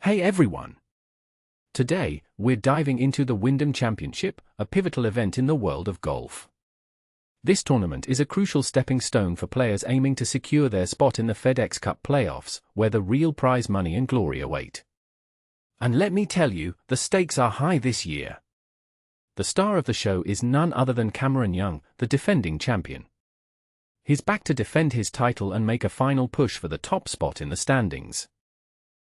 Hey everyone! Today, we're diving into the Wyndham Championship, a pivotal event in the world of golf. This tournament is a crucial stepping stone for players aiming to secure their spot in the FedExCup playoffs, where the real prize money and glory await. And let me tell you, the stakes are high this year. The star of the show is none other than Cameron Young, the defending champion. He's back to defend his title and make a final push for the top spot in the standings.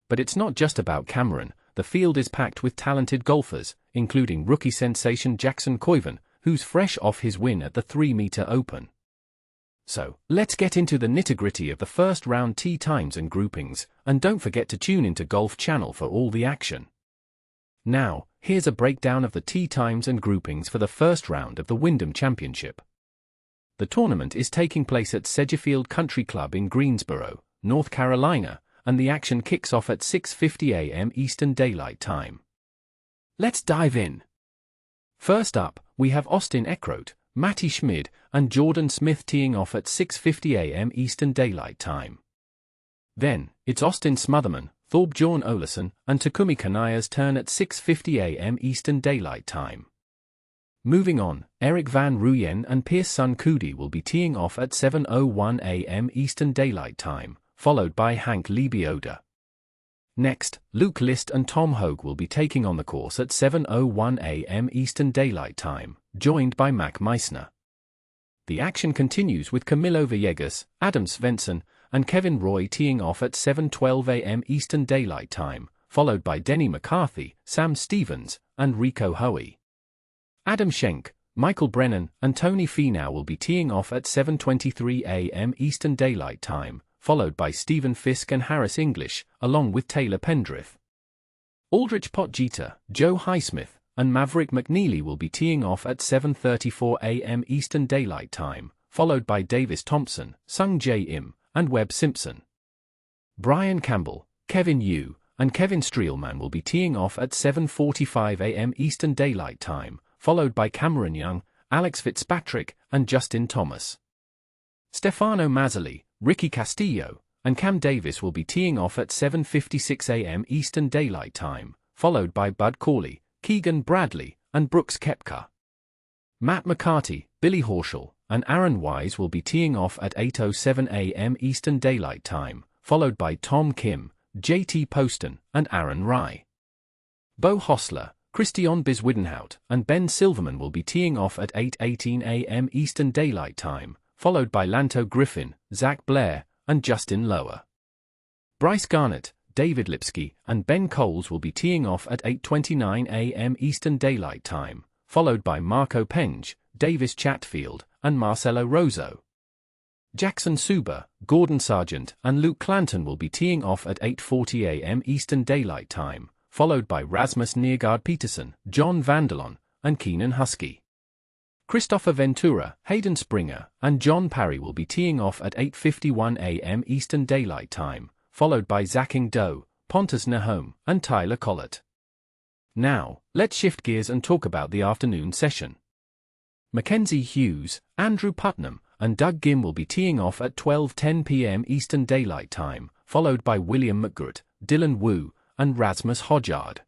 But it's not just about Cameron. The field is packed with talented golfers, including rookie sensation Jackson Koivun, who's fresh off his win at the 3-meter Open. So, let's get into the nitty-gritty of the first round tee times and groupings, and don't forget to tune into Golf Channel for all the action. Now, here's a breakdown of the tee times and groupings for the first round of the Wyndham Championship. The tournament is taking place at Sedgefield Country Club in Greensboro, North Carolina, and the action kicks off at 6:50 a.m. Eastern Daylight Time. Let's dive in. First up, we have Austin Eckroat, Matty Schmid, and Jordan Smith teeing off at 6:50 a.m. Eastern Daylight Time. Then, it's Austin Smotherman, Thorbjorn Olesen, and Takumi Kanaya's turn at 6:50 a.m. Eastern Daylight Time. Moving on, Eric Van Rooyen and Pierce Sun Coody will be teeing off at 7:01 a.m. Eastern Daylight Time, followed by Hank Lebioda. Next, Luke List and Tom Hogue will be taking on the course at 7:01 a.m. Eastern Daylight Time, joined by Mac Meissner. The action continues with Camilo Villegas, Adam Svensson, and Kevin Roy teeing off at 7:12 a.m. Eastern Daylight Time, followed by Denny McCarthy, Sam Stevens, and Rico Hoey. Adam Schenk, Michael Brennan, and Tony Finau will be teeing off at 7:23 a.m. Eastern Daylight Time, followed by Stephen Fisk and Harris English, along with Taylor Pendrith. Aldrich Potgieter, Joe Highsmith, and Maverick McNeely will be teeing off at 7:34 a.m. Eastern Daylight Time, followed by Davis Thompson, Sung J. Im, and Webb Simpson. Brian Campbell, Kevin Yu, and Kevin Streelman will be teeing off at 7:45 a.m. Eastern Daylight Time, followed by Cameron Young, Alex Fitzpatrick, and Justin Thomas. Stefano Mazzoli, Ricky Castillo, and Cam Davis will be teeing off at 7:56 a.m. Eastern Daylight Time, followed by Bud Cauley, Keegan Bradley, and Brooks Koepka. Matt McCarty, Billy Horschel, and Aaron Wise will be teeing off at 8:07 a.m. Eastern Daylight Time, followed by Tom Kim, JT Poston, and Aaron Rai. Bo Hostler, Christian Biswidenhout, and Ben Silverman will be teeing off at 8:18 a.m. Eastern Daylight Time, followed by Lanto Griffin, Zach Blair, and Justin Lower. Bryce Garnett, David Lipsky, and Ben Coles will be teeing off at 8:29 a.m. Eastern Daylight Time, followed by Marco Penge, Davis Chatfield, and Marcelo Rozo. Jackson Suber, Gordon Sargent, and Luke Clanton will be teeing off at 8:40 a.m. Eastern Daylight Time, followed by Rasmus Niergaard Peterson, John Vanderlon, and Keenan Husky. Christopher Ventura, Hayden Springer, and John Parry will be teeing off at 8:51 a.m. Eastern Daylight Time, followed by Zaching Doe, Pontus Nahom, and Tyler Collett. Now, let's shift gears and talk about the afternoon session. Mackenzie Hughes, Andrew Putnam, and Doug Gim will be teeing off at 12:10 p.m. Eastern Daylight Time, followed by William McGirt, Dylan Wu, and Rasmus Hodgaard.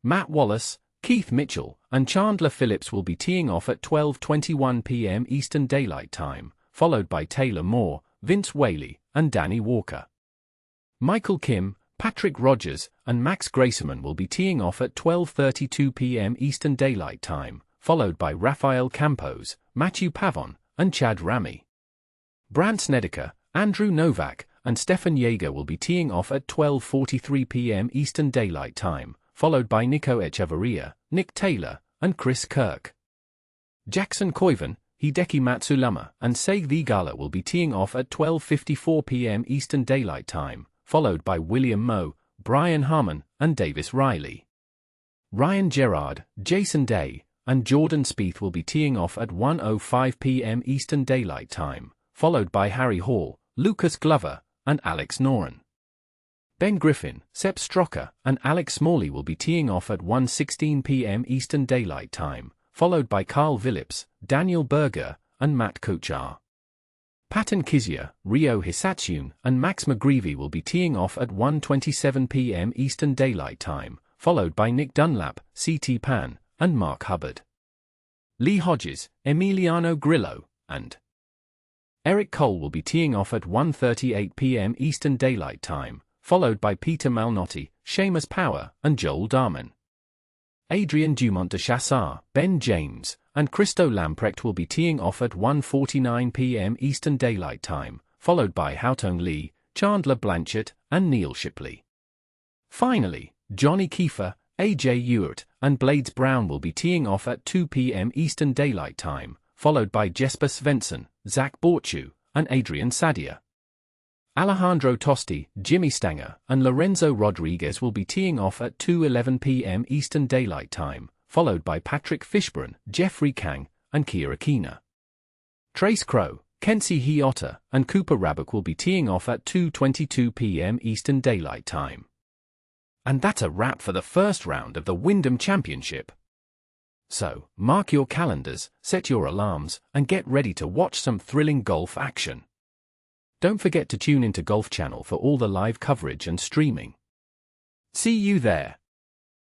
Matt Wallace, Keith Mitchell, and Chandler Phillips will be teeing off at 12:21 p.m. Eastern Daylight Time, followed by Taylor Moore, Vince Whaley, and Danny Walker. Michael Kim, Patrick Rogers, and Max Grayson will be teeing off at 12:32 p.m. Eastern Daylight Time, followed by Rafael Campos, Matthew Pavon, and Chad Ramey. Brandt Snedeker, Andrew Novak, and Stefan Jaeger will be teeing off at 12:43 p.m. Eastern Daylight Time, followed by Nico Echevarria, Nick Taylor, and Chris Kirk. Jackson Koivun, Hideki Matsuyama, and Seig Thigala will be teeing off at 12:54 p.m. Eastern Daylight Time, followed by William Moe, Brian Harmon, and Davis Riley. Ryan Gerard, Jason Day, and Jordan Spieth will be teeing off at 1:05 p.m. Eastern Daylight Time, followed by Harry Hall, Lucas Glover, and Alex Noren. Ben Griffin, Sepp Straka, and Alex Smalley will be teeing off at 1:16 p.m. Eastern Daylight Time, followed by Carl Phillips, Daniel Berger, and Matt Kuchar. Patton Kizzure, Ryo Hisatsune, and Max McGreevy will be teeing off at 1:27 p.m. Eastern Daylight Time, followed by Nick Dunlap, C.T. Pan, and Mark Hubbard. Lee Hodges, Emiliano Grillo, and Eric Cole will be teeing off at 1:38 p.m. Eastern Daylight Time, followed by Peter Malnotti, Seamus Power, and Joel Darman. Adrian Dumont de Chassard, Ben James, and Christo Lamprecht will be teeing off at 1:49 p.m. Eastern Daylight Time, followed by Haotong Lee, Chandler Blanchett, and Neil Shipley. Finally, Johnny Kiefer, A.J. Ewart, and Blades Brown will be teeing off at 2 p.m. Eastern Daylight Time, followed by Jesper Svensson, Zach Borchu, and Adrian Sadia. Alejandro Tosti, Jimmy Stanger, and Lorenzo Rodriguez will be teeing off at 2:11 p.m. Eastern Daylight Time, followed by Patrick Fishburne, Jeffrey Kang, and Kira Kina. Trace Crow, Kenzie Hiotta, and Cooper Rabak will be teeing off at 2:22 p.m. Eastern Daylight Time. And that's a wrap for the first round of the Wyndham Championship. So, mark your calendars, set your alarms, and get ready to watch some thrilling golf action. Don't forget to tune into Golf Channel for all the live coverage and streaming. See you there.